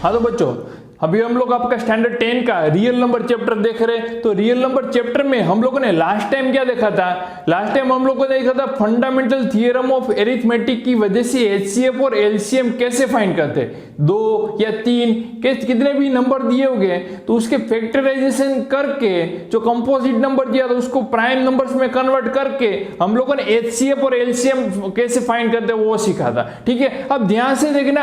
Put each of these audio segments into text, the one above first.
हाँ तो बच्चों अभी हम लोग आपका स्टैंडर्ड 10 का रियल नंबर चैप्टर देख रहे हैं। तो रियल नंबर चैप्टर में हम लोगों ने लास्ट टाइम क्या देखा था, लास्ट टाइम हम लोगों ने देखा था फंडामेंटल थ्योरम ऑफ अरिथमेटिक की वजह से एचसीएफ और एलसीएम कैसे फाइंड करते, 2 या 3 कितने भी नंबर दिए होंगे तो उसके फैक्टराइजेशन करके जो कंपोजिट नंबर दिया था उसको प्राइम नंबर्स में कन्वर्ट करके हम लोगों ने एचसीएफ और एलसीएम कैसे फाइंड करते वो सीखा था। ठीक है, अब ध्यान से देखना,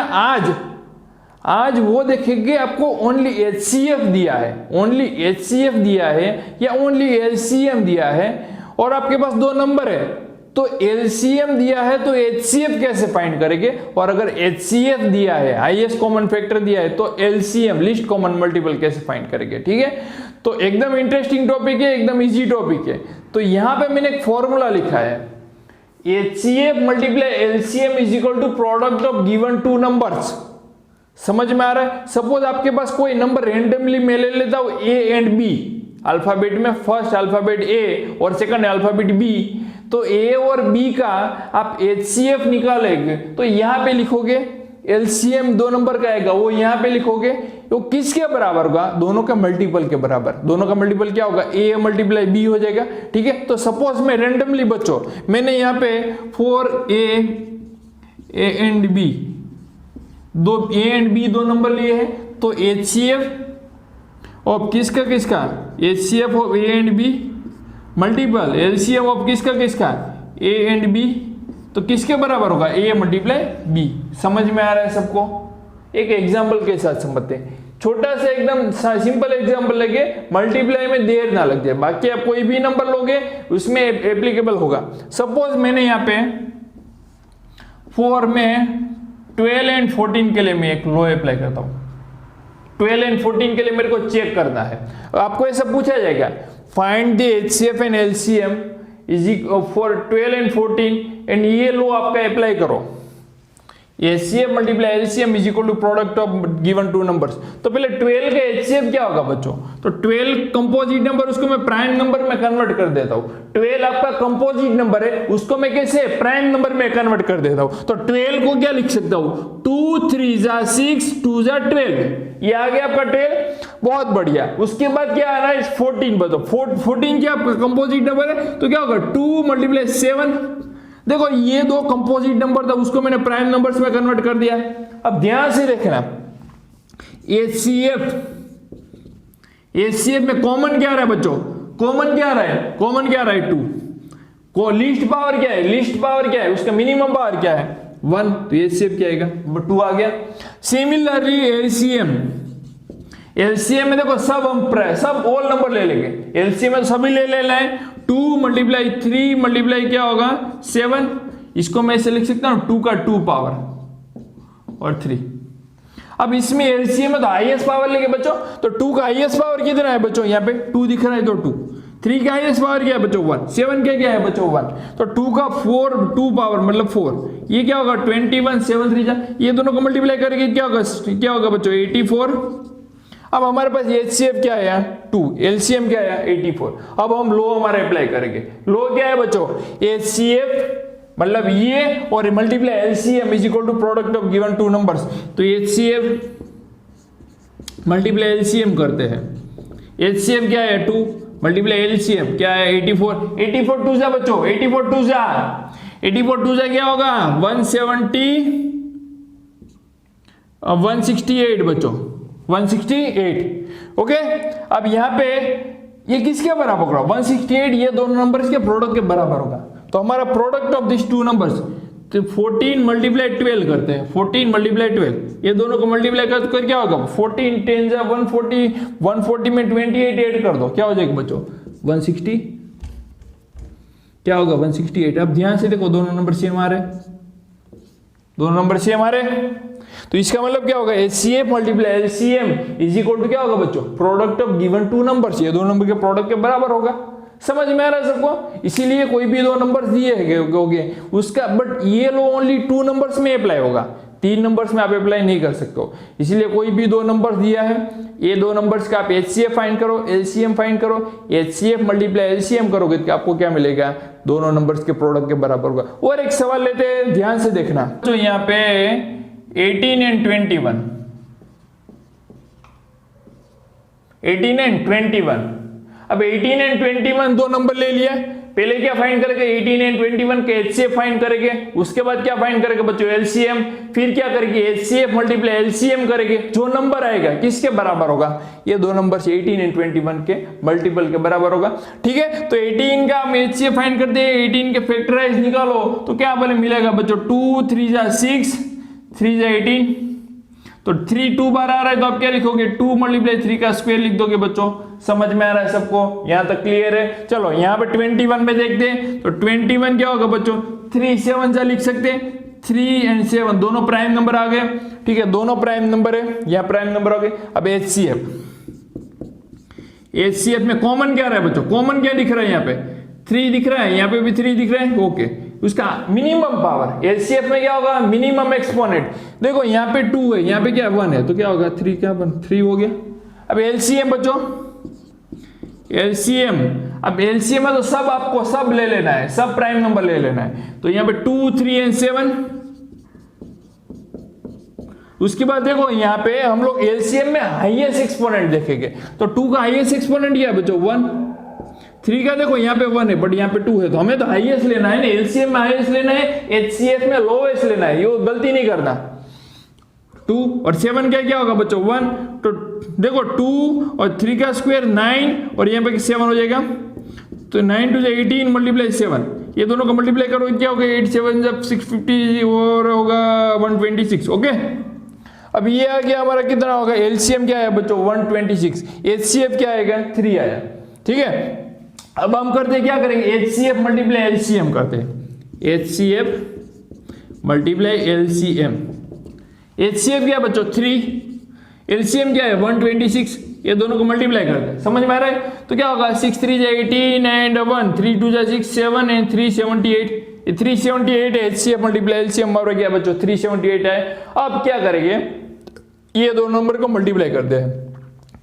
आज वो देखेंगे आपको ओनली एचसीएफ दिया है, ओनली एचसीएफ दिया है या ओनली एलसीएम दिया है और आपके पास 2 नंबर है तो एलसीएम दिया है तो एचसीएफ कैसे फाइंड करेंगे, और अगर एचसीएफ दिया है हाईएस्ट कॉमन फैक्टर दिया है तो एलसीएम लिस्ट कॉमन मल्टीपल कैसे फाइंड करेंगे। ठीक है, तो एकदम इंटरेस्टिंग टॉपिक है, एकदम इजी टॉपिक है। तो यहां पे मैंने एक फॉर्मूला लिखा है, HCF multiply LCM is equal to product of given 2 numbers. समझ में आ रहा है? सपोज आपके पास कोई नंबर रेंडमली मैं ले लेता हूं ए एंड बी, अल्फाबेट में फर्स्ट अल्फाबेट ए और सेकंड अल्फाबेट बी, तो ए और बी का आप एचसीएफ निकालेंगे तो यहां पे लिखोगे, एलसीएम 2 नंबर का आएगा वो यहां पे लिखोगे, तो किसके बराबर होगा, दोनों का मल्टीपल के बराबर। दोनों का मल्टीपल क्या होगा, ए मल्टीप्लाई बी हो जाएगा। ठीक है, तो सपोज मैं रेंडमली बच्चों मैंने यहां पे 4a एंड बी, दो ए एंड बी 2 नंबर लिए हैं तो एचसीएफ ऑफ किसका HCF of A and be multiple LCM of किसका ए एंड बी, तो किसके बराबर होगा, ए मल्टीप्लाई बी। समझ में आ रहा है सबको? एक एग्जांपल के साथ समझते हैं, छोटा सा एकदम सिंपल एग्जांपल लगे, मल्टीप्लाई में देर ना लग जाए, बाकी आप कोई भी नंबर लोगे उसमें एप्लीकेबल होगा। सपोज मैंने यहाँ पे 4 में 12 एंड 14 के लिए मैं एक लॉ अप्लाई करता हूं, 12 एंड 14 के लिए मेरे को चेक करना है। आपको ऐसा पूछा जाएगा, find the HCF and LCM is for 12 and 14 and ये लॉ आपका अप्लाई करो, HCF multiply LCM is equal to product of given 2 numbers. तो पहले 12 का एचसीएफ क्या होगा बच्चों, तो 12 कंपोजिट नंबर, उसको मैं प्राइम नंबर में कन्वर्ट कर देता हूं। 12 आपका कंपोजिट नंबर है, उसको मैं कैसे प्राइम नंबर में कन्वर्ट कर देता हूं, तो 12 को क्या लिख सकता हूं, 2 3 जा 6 2 जा 12, ये आ गया आपका 12। बहुत बढ़िया, उसके बाद क्या आ रहा है 14, बताओ 14 क्या आपका कंपोजिट नंबर है तो क्या होगा 2 मल्टीप्लाई 7। देखो ये 2 कंपोजिट नंबर था, उसको मैंने प्राइम नंबर्स में कन्वर्ट कर दिया। अब ध्यान से देखना, एचसीएफ में कॉमन क्या रहा है बच्चों, कॉमन क्या रहा है 2 को, लिस्ट पावर क्या है, उसका मिनिमम पावर क्या है 1, तो एचसीएफ क्या आएगा 2 आ गया। सिमिलरली एलसीएम में देखो सब ऑल नंबर ले लेंगे, एलसीएम में सभी ले लेना है, 2 मल्टीप्लाई 3 मल्टीप्लाई क्या होगा 7, इसको मैं ऐसे लिख सकता हूं 2 का 2 पावर और 3। अब इसमें एलसीएम में तो हाईएस्ट पावर लेंगे बच्चों, तो 2 का हाईएस्ट पावर कितना है बच्चों, यहाँ पे 2 दिख रहा है तो 2, 3 का हाईएस्ट पावर क्या है बच्चों 1, 7 का क्या है बच्चों 1, तो 2 का 2 पावर मतलब 4, ये क्या होगा 21, 7 3 जा, ये दोनों को मल्टीप्लाई करके क्या होगा बच्चों 84। अब हमारे पास एचसीएफ क्या है 2, एलसीएम क्या है 84। अब हम लो हमारे अप्लाई करेंगे, लो क्या है बच्चों एचसीएफ मतलब ये और multiply LCM is equal to product of given 2 numbers, तो एचसीएफ मल्टीप्लाई एलसीएम करते हैं, एचसीएफ क्या है 2 मल्टीप्लाई एलसीएम क्या है 84 2 जा बच्चों, 84 2 जा क्या होगा 168 बच्चों 168। ओके, अब यहां पे ये किसके बराबर होगा 168, ये दोनों नंबर्स के प्रोडक्ट के बराबर होगा। तो हमारा प्रोडक्ट ऑफ दिस 2 नंबर्स, तो 14 मल्टीप्लाई 12 करते हैं, 14 मल्टीप्लाई 12, ये दोनों को मल्टीप्लाई कर क्या होगा 14 10 जा 140 में 28 ऐड कर दो, क्या हो जाएगा बच्चों 160, क्या होगा 168। अब ध्यान से देखो दोनों नंबर सेम आ रहे, तो इसका मतलब क्या होगा HCF multiply LCM is equal to क्या होगा बच्चों प्रोडक्ट ऑफ गिवन 2 नंबर्स, ये 2 नंबर के प्रोडक्ट के बराबर होगा। समझ में आ रहा है सबको? इसीलिए कोई भी 2 नंबर्स दिए हैं उसका, बट ये लो ओनली 2 नंबर्स में अप्लाई होगा, 3 नंबर्स में आप अप्लाई नहीं कर सकते हो। इसीलिए कोई भी 2 नंबर दिया है, ये 2 नंबर्स का आप एचसीएफ फाइंड करो, एलसीएम फाइंड करो, एचसीएफ मल्टीप्लाई एलसीएम करोगे तो आपको क्या मिलेगा, दोनों नंबर्स के प्रोडक्ट के बराबर होगा। और एक सवाल लेते हैं, ध्यान से देखना, तो यहाँ पे 18 एंड 21, 18 एंड 21। अब 18 एंड 21 दो नंबर ले लिया, पहले क्या फाइंड करेंगे 18 एंड 21 के HCF फाइंड करेंगे, उसके बाद क्या फाइंड करेंगे बच्चों LCM, फिर क्या करेंगे HCF मल्टीप्लाई LCM करेंगे, जो नंबर आएगा किसके बराबर होगा, ये दो नंबर से 18 एंड 21 के मल्टीपल के बराबर होगा। ठीक है, तो 18 का हम HCF फाइंड करते हैं, 18 के फैक्टराइज निकालो तो क्या बने मिलेगा बच्चों 2 3 जा 6 3 जा 18, तो 3 2 बार आ रहा है तो आप क्या लिखोगे 2 मल्टीप्लाई 3 का स्क्वायर लिख दोगे बच्चों। समझ में आ रहा है सबको, यहां तक क्लियर है। चलो यहाँ पे 21 में देखते हैं, तो 21 क्या होगा बच्चों 3 7 जा लिख सकते हैं, 3 एंड 7 दोनों प्राइम नंबर आ गए। ठीक है, दोनों प्राइम नंबर है, यहाँ प्राइम नंबर आ गए। अब HCF में कॉमन क्या रहा है बच्चों, कॉमन क्या दिख रहा है, यहाँ पे 3 दिख रहा है, यहाँ पे भी 3 दिख रहा है। ओके, उसका मिनिमम पावर HCF में क्या होगा मिनिमम एक्सपोनेंट, देखो यहाँ पे 2 है, यहाँ पे क्या 1 है, तो क्या होगा 3 क्या बन 3 हो गया। अब LCM बच्चों LCM, अब LCM में तो सब आपको सब ले लेना है, सब प्राइम नंबर ले लेना है, तो यहाँ पे 2 3 एंड 7। उसके बाद देखो यहाँ पे हम लोग LCM में हाईएस्ट एक्सपोनेंट देखेंगे, तो 2 का हाईएस्ट एक्सपोनेंट क्या है बच्चों 1, 3 का देखो यहाँ पे 1 है बट यहाँ पे 2 है, तो हमें तो हाईएस्ट लेना है ना, LCM में हाईएस्ट लेना है, HCF में लोएस्ट लेना है, ये गलती नहीं करना। 2 और 7 क्या होगा बच्चों 1, तो देखो 2 और 3 का स्क्वायर 9 और यहाँ पे 7 हो जाएगा, तो 9 2 18 मल्टीप्लाई 7, ये दोनों को मल्टीप्लाई करो क्या होगा 8 7 जब 650 और होगा 126। ओके, अब ये आ गया हमारा कितना होगा LCM क्या है बच्चों 126, HCF क्या आएगा 3 आया। ठीक है, अब हम करते क्या करेंगे HCF मल्टीप्लाई LCM करते हैं, HCF मल्टीप्लाई LCM। HCF क्या है बच्चों 3, LCM क्या है 126, ये दोनों को मल्टीप्लाई करते हैं, समझ में आ रहा है। तो क्या होगा 6 3 जा 18 एंड 1 3 2 जा 6 7 एंड 378, ये 378 है HCF मल्टीप्लाई LCM और क्या बच्चों 378 है। अब क्या करेंगे ये दो नंबर को मल्टीप्लाई करते हैं,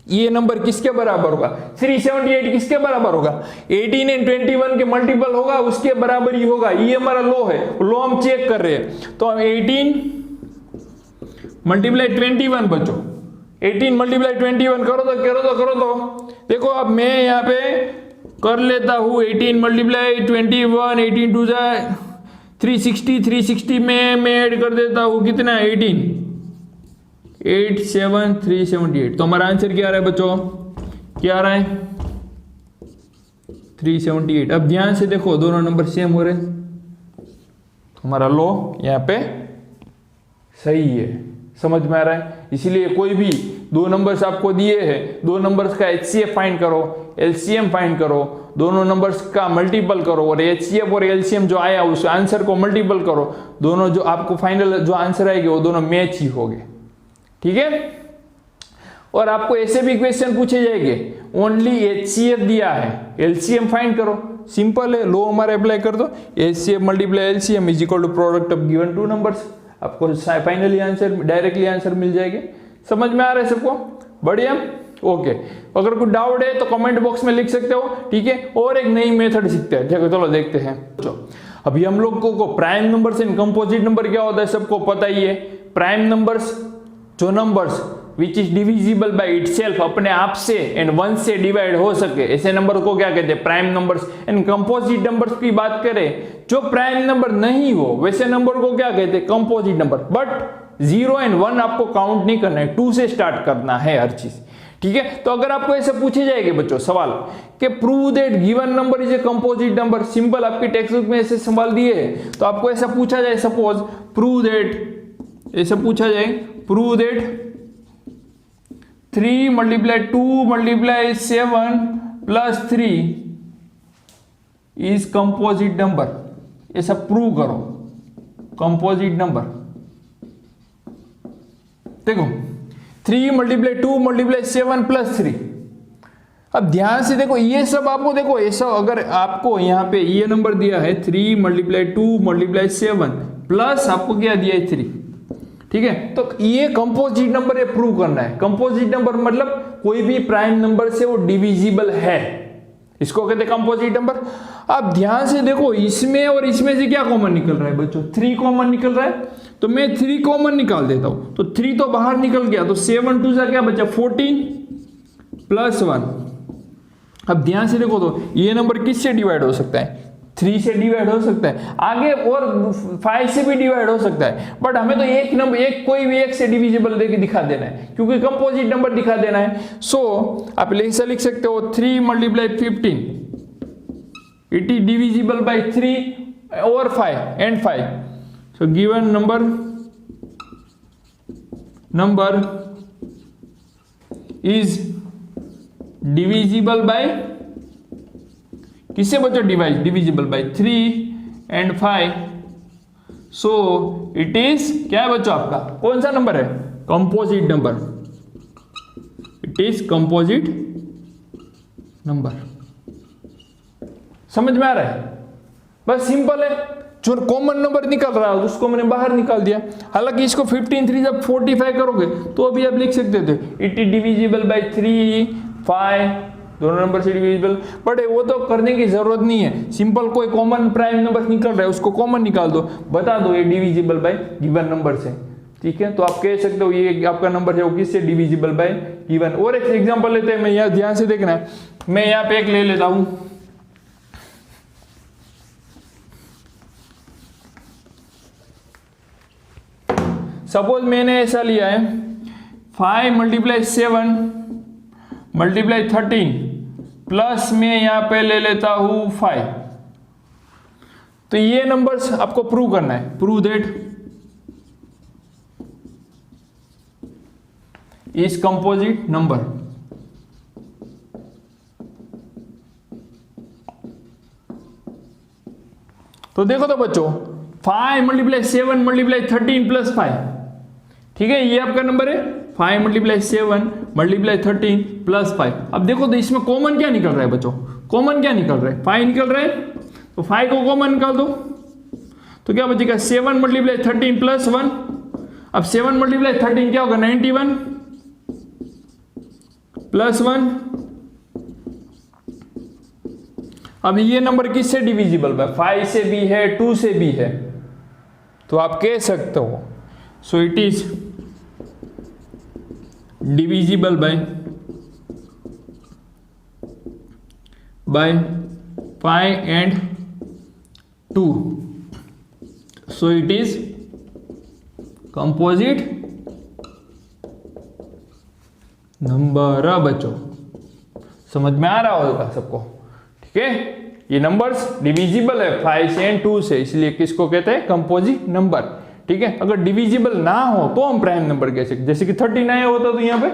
ये नंबर किसके बराबर होगा 378 किसके बराबर होगा 18 एंड 21 के मल्टीपल होगा, उसके बराबर ही होगा, ये हमारा लो है, लो हम चेक कर रहे हैं। तो हम 18 मल्टीप्लाई 21 बच्चों 18 मल्टीप्लाई 21 करो तो देखो अब मैं यहाँ पे कर लेता हूँ 18 मल्टीप्लाई 21, 18 2 जा 360 में मैं ऐड कर देता हूँ कितना 18 8 7 378, तो हमारा आंसर क्या आ रहा है बच्चों, क्या आ रहा है 378। अब ध्यान से देखो दोनों नंबर सेम हो रहे हैं, तो हमारा लो यहाँ पे सही है, समझ में आ रहा है। इसीलिए कोई भी दो नंबर्स आपको दिए हैं, दो नंबर्स का HCF फाइंड करो, LCM फाइंड करो, दोनों नंबर्स का मल्टीपल करो और HCF और LCM जो आया उस आंसर को मल्टीपल करो, दोनों जो आपको फाइनल जो आंसर आएंगे वो दोनों मैच ही होंगे। ठीक है, और आपको ऐसे भी क्वेश्चन पूछे जाएंगे ओनली HCF दिया है LCM फाइंड करो, सिंपल है, लो हमारा अप्लाई कर दो, HCF multiply LCM is equal to product of given two numbers, आपको फाइनली आंसर डायरेक्टली आंसर मिल जाएंगे। समझ में आ रहा है सबको, बढ़िया। ओके, अगर कोई डाउट है तो कमेंट बॉक्स में लिख सकते हो। ठीक है, और एक नई मेथड सीखते हैं, चलो देखते हैं। अभी हम लोग को prime numbers and composite number क्या होता है सबको पता ही है। प्राइम नंबर्स जो numbers which is divisible by itself, अपने आप से एंड 1 से डिवाइड हो सके, ऐसे नंबर को क्या कहते हैं prime numbers. And composite numbers की बात करें जो प्राइम नंबर नहीं हो वैसे नंबर को क्या कहते हैं कंपोजिट नंबर। बट 0 एंड 1 आपको काउंट नहीं करना है, 2 से स्टार्ट करना है हर चीज। ठीक है, तो अगर आपको ऐसे पूछे जाएंगे बच्चों सवाल कि prove that given number is a composite number, simple आपकी टेक्स्ट बुक में ऐसे सवाल दिए हैं, तो आपको ऐसा पूछा जाए सपोज प्रूव दैट, ऐसा पूछा जाए prove that 3 multiply 2 multiply 7 plus 3 is composite number, ऐसा प्रूव करो कंपोजिट नंबर। देखो 3 मल्टीप्लाई 2 मल्टीप्लाई 7 प्लस 3, अब ध्यान से देखो ये सब आपको देखो ऐसा, अगर आपको यहाँ पे ये नंबर दिया है 3 मल्टीप्लाई 2 मल्टीप्लाई 7 प्लस आपको क्या दिया है 3, ठीक है, तो ये कंपोजिट नंबर है, प्रूव करना है। कंपोजिट नंबर मतलब कोई भी प्राइम नंबर से वो डिविजिबल है, इसको कहते हैं कंपोजिट नंबर। अब ध्यान से देखो इसमें और इसमें से क्या कॉमन निकल रहा है बच्चों, 3 कॉमन निकल रहा है, तो मैं 3 कॉमन निकाल देता हूं, तो 3 तो बाहर निकल गया, तो 7 2 क्या बचा 14, +1। अब ध्यान से देखो तो ये नंबर किससे डिवाइड हो सकता है? 3 से डिवाइड हो सकता है, आगे और 5 से भी डिवाइड हो सकता है, बट हमें तो एक नंबर, एक कोई भी एक से डिविजिबल देके दिखा देना है, क्योंकि कंपोजिट नंबर दिखा देना है। सो आप ऐसा लिख सकते हो 3 × 15, इट इज डिविजिबल बाय 3 और 5 and 5। So given number is divisible by, किससे बच्चों? Divisible by 3 and 5। So it is क्या है बच्चों आपका? कौन सा नंबर है? Composite number. It is composite number. समझ में आ रहा है? बस सिंपल है। जो कॉमन नंबर निकल रहा है उसको मैंने बाहर निकाल दिया। हालांकि इसको 15 3 जब 45 करोगे तो अभी आप लिख सकते थे इट इज डिविजिबल बाय 3 5, दोनों नंबर से डिविजिबल, बट वो तो करने की जरूरत नहीं है। सिंपल कोई कॉमन प्राइम नंबर निकल रहा है उसको कॉमन निकाल दो, बता दो ये डिविजिबल बाय गिवन नंबर से, ठीक है? तो आप कह सकते हो ये आपका नंबर है वो किससे डिविजिबल बाय गिवन। और एक एग्जांपल लेते हैं, मैं यहाँ ध्यान से देखना है, मैं यहाँ पे एक ले लेता हूं, सपोज मैंने ऐसा लिया है 5 × 7 × 13 प्लस मैं यहां पे ले लेता हूं 5। तो ये नंबर्स आपको प्रूव करना है, prove that is composite number. तो देखो तो बच्चों 5 × 7 × 13 + 5, ठीक है? ये आपका नंबर है 5 × 7 × 13 + 5। अब देखो तो इसमें कॉमन क्या निकल रहा है बच्चों? कॉमन क्या निकल रहा है? 5 निकल रहा है, तो 5 को कॉमन निकाल दो तो क्या बचेगा? 7 × 13 + 1। अब 7 × 13 क्या होगा? 91 + 1। अब ये नंबर किससे डिविजिबल है? 5 से भी है, 2 से भी है, तो आप कह सकते हो so it is divisible by 5 and 2। So it is composite number. बच्चों समझ में आ रहा होगा सबको, ठीक है? ये नंबर्स डिविजिबल है 5 से and 2 से, इसलिए किसको कहते हैं? कंपोजिट नंबर, ठीक है? अगर डिविजिबल ना हो तो हम प्राइम नंबर कह सकते, जैसे कि 13 आया होता तो यहाँ पे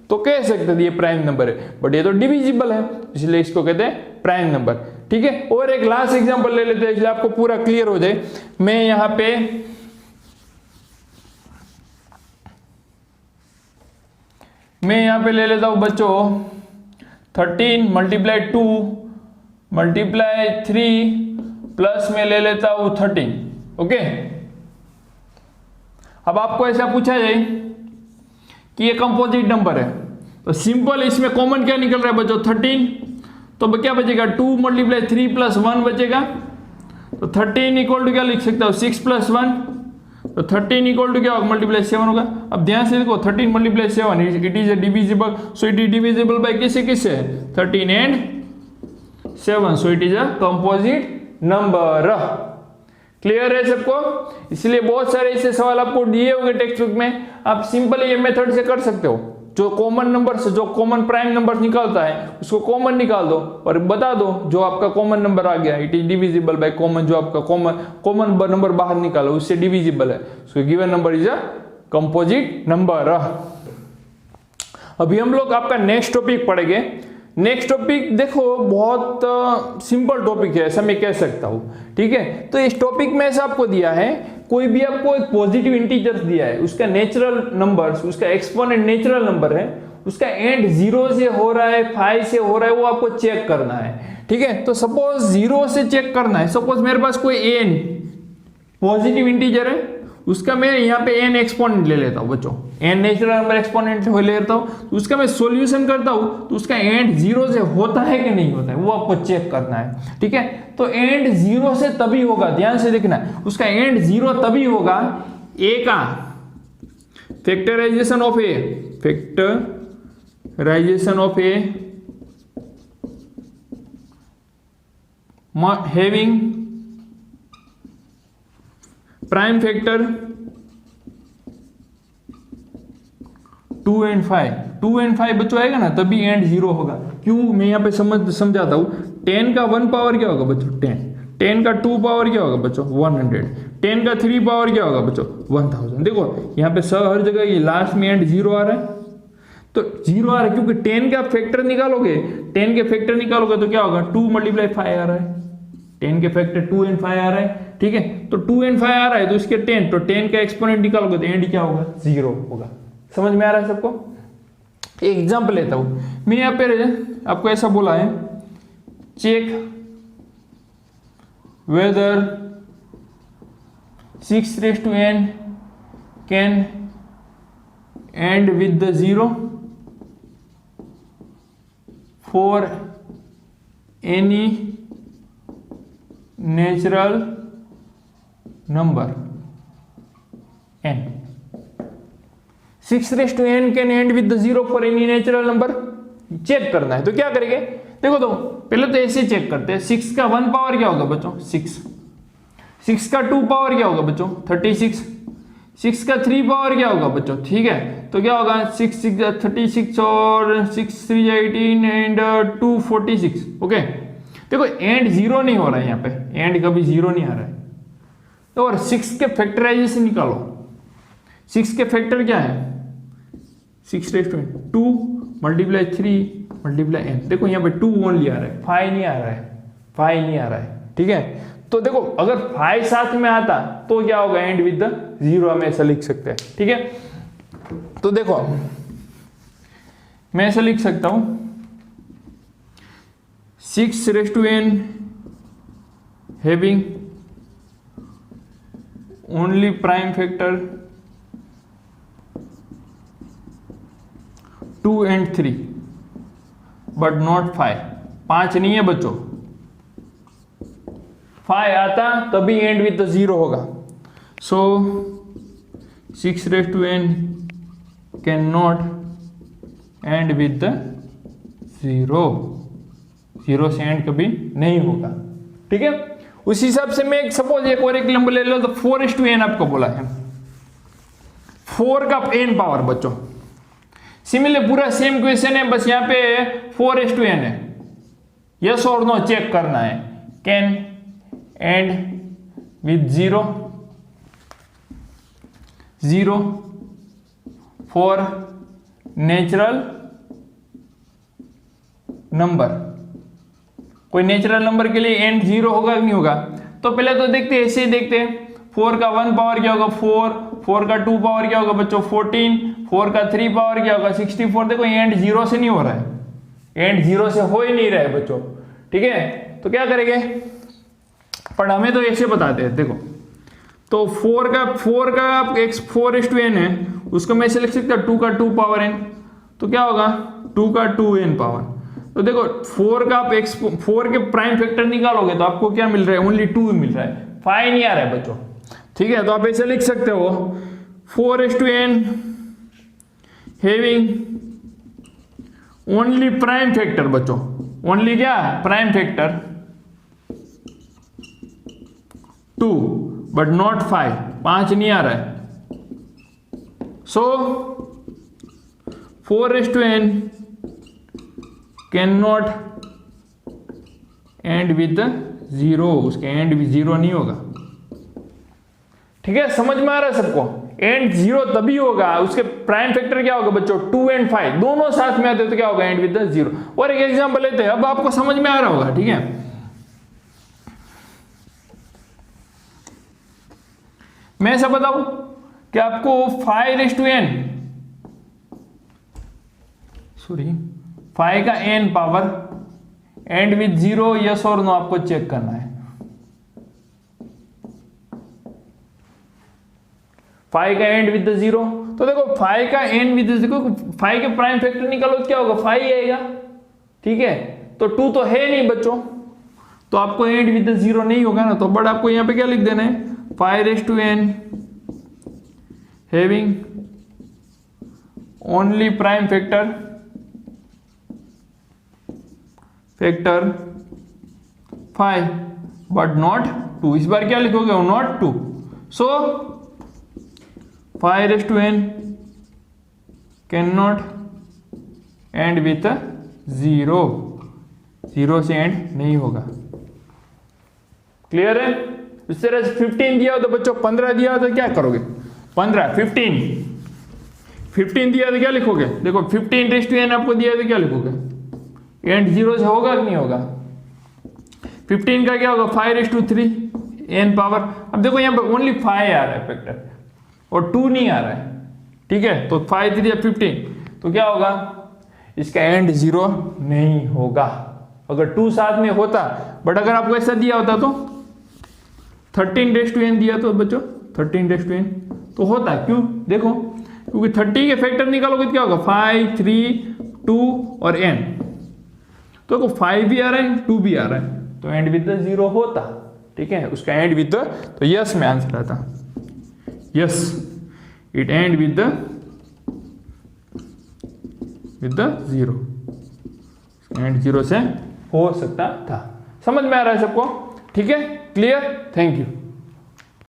तो कह सकते थे ये प्राइम नंबर है, बट ये तो डिविजिबल है इसलिए इसको कहते हैं प्राइम नंबर, ठीक है? और एक लास्ट एग्जांपल ले लेते हैं इसलिए आपको पूरा क्लियर हो जाए। मैं यहाँ पे ले लेता हूं बच्चों 13 × 2 × 3 प्लस में ले लेता हूं 13, ओके? अब आपको ऐसा पूछा जाए कि ये कंपोजिट नंबर है, तो सिंपल इसमें कॉमन क्या निकल रहा है बच्चों? 13, तो क्या बचेगा? 2 × 3 + 1 बचेगा, तो 13 = क्या लिख सकता हूं? 6 + 1, तो 13 = क्या होगा? × 7 होगा। अब ध्यान से देखो 13 × 7 it is divisible, so it is divisible by किससे? 13 and 7, so it is a composite number. Clear है सबको? इसलिए बहुत सारे ऐसे सवाल आपको दिए होंगे टेक्स्ट बुक में, आप सिंपल ये मेथड से कर सकते हो। जो कॉमन नंबर से जो कॉमन प्राइम नंबर निकालता है उसको कॉमन निकाल दो और बता दो जो आपका कॉमन नंबर आ गया it is divisible by common, जो आपका कॉमन नंबर बाहर निकालो उससे डिविजिबल है, so given number is a composite number. अभी हम लोग आपका नेक्स्ट टॉपिक पढ़ेंगे। नेक्स्ट टॉपिक देखो बहुत सिंपल टॉपिक है ऐसा मैं कह सकता हूं, ठीक है? तो इस टॉपिक में ऐसा आपको दिया है, कोई भी आपको एक पॉजिटिव इंटीजर दिया है, उसका नेचुरल नंबर्स, उसका एक्सपोनेंट नेचुरल नंबर है, उसका एंड 0 से हो रहा है 5 से हो रहा है, वो आपको चेक करना है, ठीक है? तो सपोज 0 से चेक करना है, सपोज मेरे पास कोई n पॉजिटिव इंटीजर है, उसका मैं यहाँ पे n एक्सपोनेंट ले लेता हूँ बच्चों, n नेचुरल नंबर एक्सपोनेंट ले लेता हूँ, तो उसका मैं सॉल्यूशन करता हूँ, तो उसका एंड 0 से होता है कि नहीं होता है वो आपको चेक करना है, ठीक है? तो एंड 0 से तभी होगा, ध्यान से देखना, उसका एंड 0 तभी होगा a का फैक्टराइजेशन ऑफ a, फैक्टराइजेशन राइजेशन ऑफ A having prime factor 2 and 5, 2 and 5 बच्चों आएगा ना तभी एंड 0 होगा। क्यों, मैं यहाँ पे समझाता हूँ। 10 का 1 पावर क्या होगा बच्चों 10, 10 का 2 पावर क्या होगा बच्चों 100, 10 का 3 पावर क्या होगा बच्चों 1000। देखो यहाँ पे हर जगह ये लास्ट में एंड 0 आ रहा है, तो 0 आ रहा है क्योंकि 10 का फैक्टर निकालोगे, 10 के फैक्टर निकालोगे तो क्या होगा 2 × 5 आ रहा है, 10 के फैक्टर 2 and 5 आ रहा है, ठीक है। तो 2 and 5 आ रहा है तो इसके 10, तो 10 का एक्सपोनेंट निकालोगे तो एंड क्या होगा 0 होगा। समझ में आ रहा है सबको। एक एग्जांपल लेता हूं मैं, यहाँ पे आपको ऐसा बोला है, check whether 6n can end with the 0 for any natural number n। 6n can end with the 0 for any natural number. Check करना है तो क्या करेंगे, देखो तो पहले तो ऐसे चेक करते हैं। 6 का 1 पावर क्या होगा बच्चों 6, 6 का 2 पावर क्या होगा बच्चों 36, 6 का 3 पावर क्या होगा बच्चों, ठीक है। तो क्या होगा 6 6 36 और 6 3 18 एंड 2 46। ओके, देखो एंड 0 नहीं हो रहा है यहाँ पे, एंड कभी 0 नहीं आ रहा है। तो और 6 के फैक्टराइजेशन निकालो, 6 के फैक्टर क्या है 6 raised to n, 2 × 3 × n। देखो यहाँ पे 2 ओनली आ रहा है, 5 नहीं आ रहा है, 5 नहीं आ रहा है, ठीक है। तो देखो अगर 5 साथ में आता तो क्या होगा एंड विद द 0, हम ऐसा लिख सकते हैं, ठीक है। तो देखो मैं ऐसा लिख सकता हूं 6 raised to n having only prime factor 2 and 3 but not 5। 5 नहीं है बच्चों, 5 आता तभी एंड विद द 0 होगा। सो 6 raised to n can not and with the 0, 0 से एंड कभी नहीं होगा, ठीक है। उस हिसाब से मैं सपोज एक और एक नंबर ले लो तो 4 raised to n आपको बोला है, 4 का n पावर बच्चों। सिमिलर पूरा सेम क्वेश्चन है, बस यहाँ पे 4 raised to n है, यस और नो चेक करना है। Can end with 0 for natural number. कोई नेचुरल नंबर के लिए एंड 0 होगा कि नहीं होगा। तो पहले तो देखते हैं, ऐसे ही देखते हैं। 4 का 1 पावर क्या होगा 4, 4 का 2 पावर क्या होगा बच्चों 14, 4 का 3 पावर क्या होगा 64। देखो एंड 0 से नहीं हो रहा है, एंड 0 से हो ही नहीं रहा है बच्चों, ठीक है। तो क्या करेंगे, पर हमें तो ऐसे बताते हैं। देखो तो 4 का x 4 raised to n है, उसको मैं ऐसे लिख सकता हूँ 2 का 2 पावर n, तो क्या होगा 2 का 2n पावर। तो देखो 4 का आप x4 के प्राइम फैक्टर निकालोगे तो आपको क्या मिल रहा है, ओनली 2 मिल रहा है, 5 नहीं आ रहा है बच्चों, ठीक है। तो आप ऐसे लिख सकते हो 4 raised to n having only prime factor बच्चों, ओनली क्या प्राइम फैक्टर 2 बट नॉट 5, 5 नहीं आ रहा है। सो 4 raised to n can not and with 0, उसके एंड भी 0 नहीं होगा, ठीक है। समझ में आ रहा है सबको। एंड 0 तभी होगा, उसके प्राइम फैक्टर क्या होगा बच्चों 2 and 5 दोनों साथ में आते तो क्या होगा एंड विद द 0। और एक एग्जांपल लेते हैं, अब आपको समझ में आ रहा होगा, ठीक है। मैं ऐसा बताऊं कि आपको 5 raised to n, सॉरी 5 का n power and with 0, yes और नो आपको चेक करना है। 5 का एंड विद 0, तो देखो 5 का एंड विद 0, 5 के प्राइम फैक्टर निकालो क्या होगा 5 आएगा, ठीक है। तो 2 तो है नहीं बच्चों, तो आपको एंड विद 0 नहीं होगा ना, तो बट आपको यहां पे क्या लिख देना है 5 raised to n having only prime factor factor 5 but not 2। इस बार क्या लिखोगे, not 2। So 5n can not and with 0, 0 से एंड नहीं होगा। क्लियर है? इस तरह से 15 दिया हो तो बच्चों 15 दिया हो तो क्या करोगे, 15 15 दिया तो क्या लिखोगे, देखो 15n आपको दिया तो क्या लिखोगे, एंड 0 से होगा कि नहीं होगा। 15 का क्या होगा, 5/3 n पावर। अब देखो यहाँ पे ओनली 5 आ रहा है फैक्टर और 2 नहीं आ रहा है, ठीक है। तो 5 3 15, तो क्या होगा, इसका एंड 0 नहीं होगा। अगर 2 साथ में होता, बट अगर आपको ऐसा दिया होता तो 13n दिया तो बच्चों 13n तो होता। क्यों, देखो क्योंकि 30 के फैक्टर निकालोगे तो क्या होगा, 5 3 2 और n। तो देखो 5 भी आ रहा है 2 भी आ रहा है, तो एंड विद 0 होता, ठीक है। उसका एंड विद तो यस में आंसर आता, yes it and with 0, and 0 से हो सकता था। समझ में आ रहा है सबको, ठीक है, क्लियर, थैंक यू।